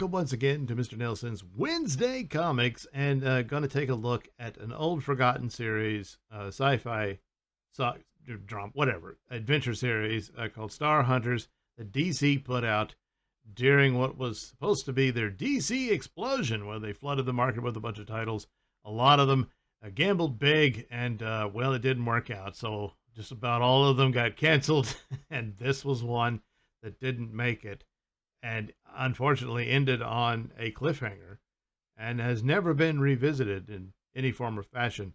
welcome once again to Mr. Nailsin's Wednesday Comics, and going to take a look at an old forgotten series, sci-fi, drama, whatever, adventure series called Star Hunters that DC put out during what was supposed to be their DC explosion, where they flooded the market with a bunch of titles. A lot of them gambled big, and well, it didn't work out. So just about all of them got canceled, and this was one that didn't make it, and unfortunately ended on a cliffhanger and has never been revisited in any form or fashion.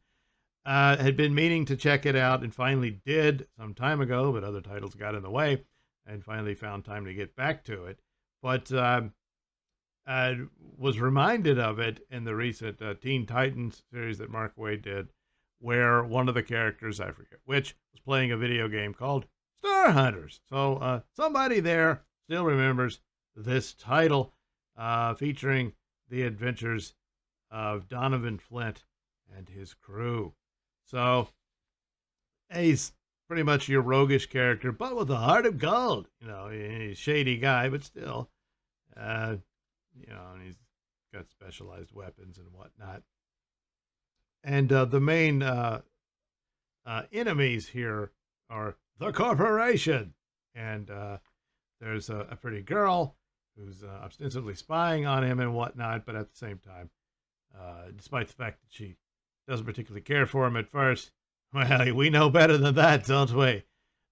Had been meaning to check it out and finally did some time ago, but other titles got in the way and finally found time to get back to it. But I was reminded of it in the recent Teen Titans series that Mark Waid did, where one of the characters, I forget which, was playing a video game called Star Hunters. So somebody there still remembers this title, featuring the adventures of Donovan Flint and his crew. So he's pretty much your roguish character, but with a heart of gold. You know, he's a shady guy, but still, and he's got specialized weapons and whatnot. And the main enemies here are the corporation. And there's a pretty girl who's ostensibly spying on him and whatnot, but at the same time, despite the fact that she doesn't particularly care for him at first, well, we know better than that, don't we?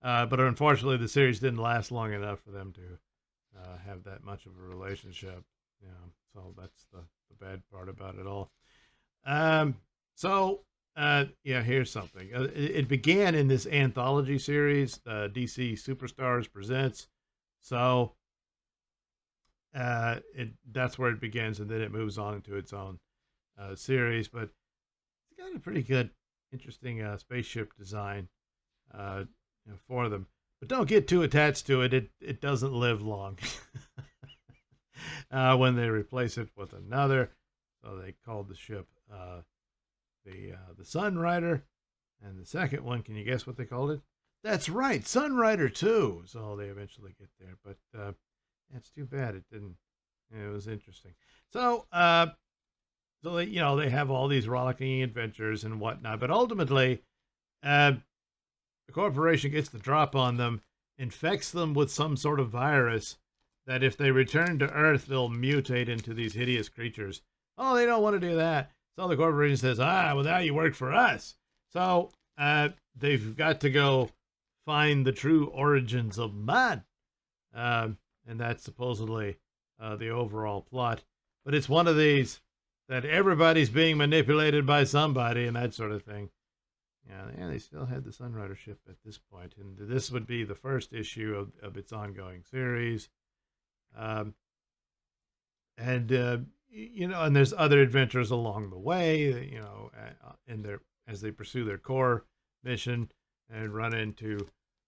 But unfortunately, the series didn't last long enough for them to have that much of a relationship. So that's the bad part about it all. Here's something. It began in this anthology series, DC Superstars Presents. So that's where it begins, and then it moves on into its own series. But it's got a pretty good, interesting spaceship design for them. But don't get too attached to it. It doesn't live long when they replace it with another. So they called the ship the Sun Rider, and the second one, can you guess what they called it? That's right, Sun Rider 2. So they eventually get there, but it's too bad it didn't. It was interesting. So they have all these rollicking adventures and whatnot, but ultimately, the corporation gets the drop on them, infects them with some sort of virus that if they return to Earth, they'll mutate into these hideous creatures. Oh, they don't want to do that. So the corporation says, well, now you work for us. So they've got to go find the true origins of man. And that's supposedly the overall plot. But it's one of these that everybody's being manipulated by somebody and that sort of thing. Yeah, they still had the Sunrider ship at this point. And this would be the first issue of its ongoing series. And there's other adventures along the way, as they pursue their core mission and run into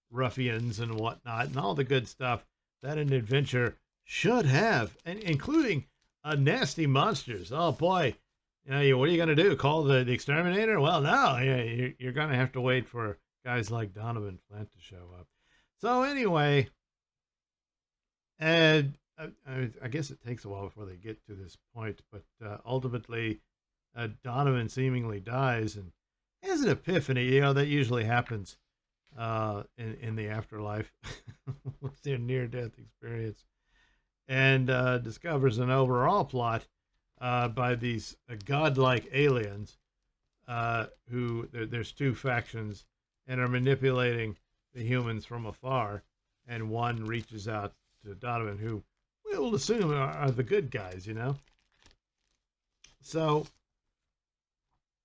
ruffians and whatnot and all the good stuff that an adventure should have, and including nasty monsters. Oh boy, what are you going to do? Call the exterminator? Well, no, you're going to have to wait for guys like Donovan Flint to show up. So anyway, I guess it takes a while before they get to this point, but ultimately, Donovan seemingly dies and has an epiphany. That usually happens in the afterlife with their near-death experience, and discovers an overall plot by these godlike aliens who there's two factions and are manipulating the humans from afar, and one reaches out to Donovan, who we'll assume are the good guys, So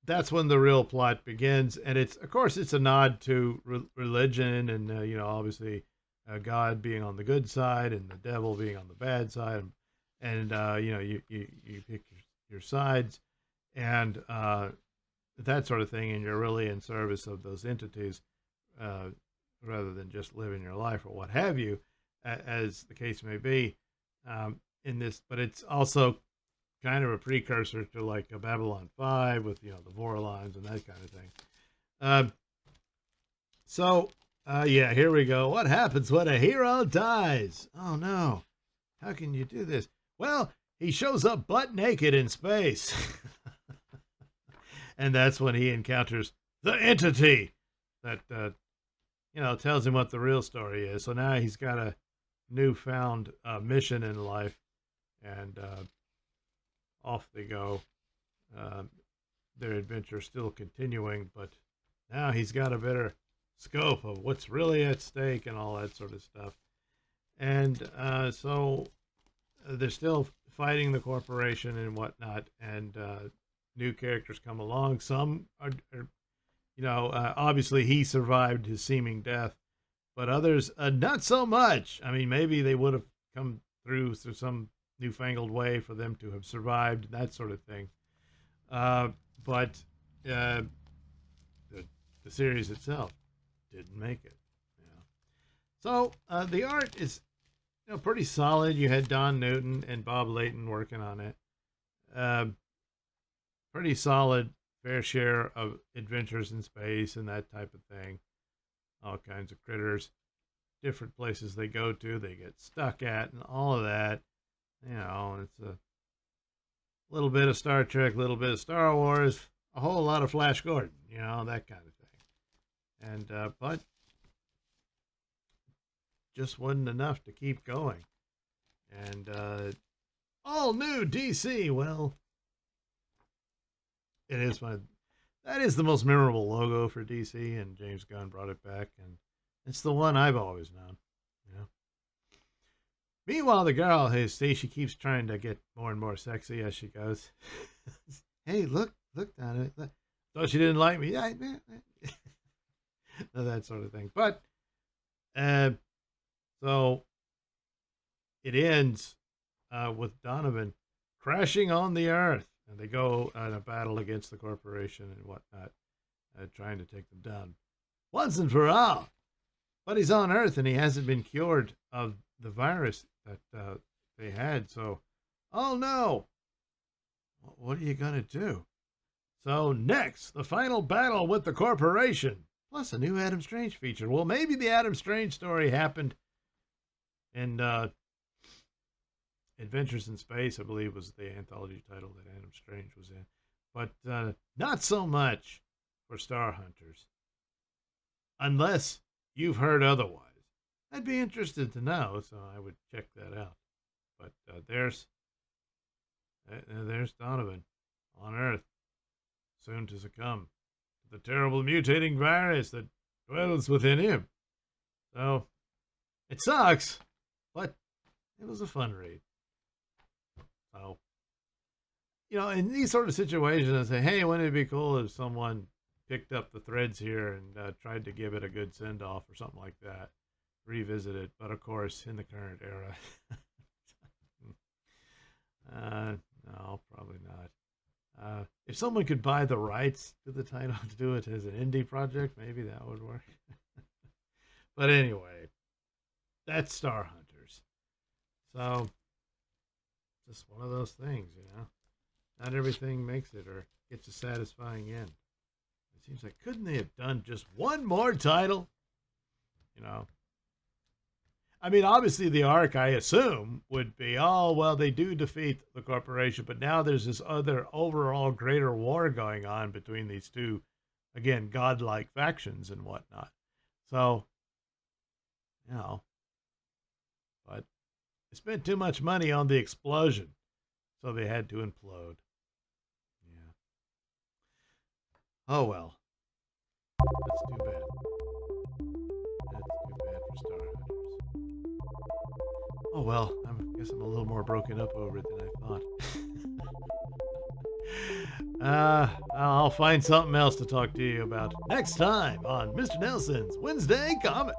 that's when the real plot begins, and it's a nod to religion, and obviously God being on the good side and the devil being on the bad side, and you pick your sides, and that sort of thing, and you're really in service of those entities rather than just living your life or what have you, as the case may be. In this, but it's also kind of a precursor to like a Babylon 5 with the Vorlons and that kind of thing. Here we go. What happens when a hero dies? Oh no, how can you do this? Well, he shows up butt naked in space. And that's when he encounters the entity that, tells him what the real story is. So now he's got a newfound mission in life, and off they go. Their adventure still continuing, but now he's got a better scope of what's really at stake and all that sort of stuff. And so they're still fighting the corporation and whatnot, and new characters come along. Some are obviously he survived his seeming death, but others not so much. I mean, maybe they would have come through some newfangled way for them to have survived, that sort of thing. But the series itself didn't make it. So the art is pretty solid. You had Don Newton and Bob Layton working on it. Pretty solid, fair share of adventures in space and that type of thing. All kinds of critters, different places they go to, they get stuck at, and all of that. It's a little bit of Star Trek, a little bit of Star Wars, a whole lot of Flash Gordon, that kind of thing. And but just wasn't enough to keep going. And all new DC. Well, that is the most memorable logo for DC, and James Gunn brought it back, and it's the one I've always known. Meanwhile, the girl, she keeps trying to get more and more sexy as she goes. Hey, look down it. Look. Thought she didn't like me. That sort of thing. But so it ends with Donovan crashing on the Earth, and they go in a battle against the corporation and whatnot, trying to take them down once and for all. But he's on Earth, and he hasn't been cured of the virus that they had. So, oh no, what are you gonna do? So next, the final battle with the corporation, plus a new Adam Strange feature. Well, maybe the Adam Strange story happened in Adventures in Space, I believe, was the anthology title that Adam Strange was in. But not so much for Star Hunters. Unless you've heard otherwise. I'd be interested to know, so I would check that out. But there's Donovan on Earth, soon to succumb to the terrible mutating virus that dwells within him. So, it sucks, but it was a fun read. So, in these sort of situations, I say, hey, wouldn't it be cool if someone picked up the threads here and tried to give it a good send-off or something like that? Revisit it, but of course, in the current era. No, probably not. If someone could buy the rights to the title to do it as an indie project, maybe that would work. But anyway, that's Star Hunters. So, just one of those things, Not everything makes it or gets a satisfying end. It seems like, couldn't they have done just one more title? I mean, obviously the arc, I assume, would be, they do defeat the corporation, but now there's this other overall greater war going on between these two, again, godlike factions and whatnot. So, but they spent too much money on the explosion, so they had to implode. Yeah. Oh, well. That's too bad. That's too bad for Star Hunters. Oh well, I guess I'm a little more broken up over it than I thought. I'll find something else to talk to you about next time on Mr. Nailsin's Wednesday Comics.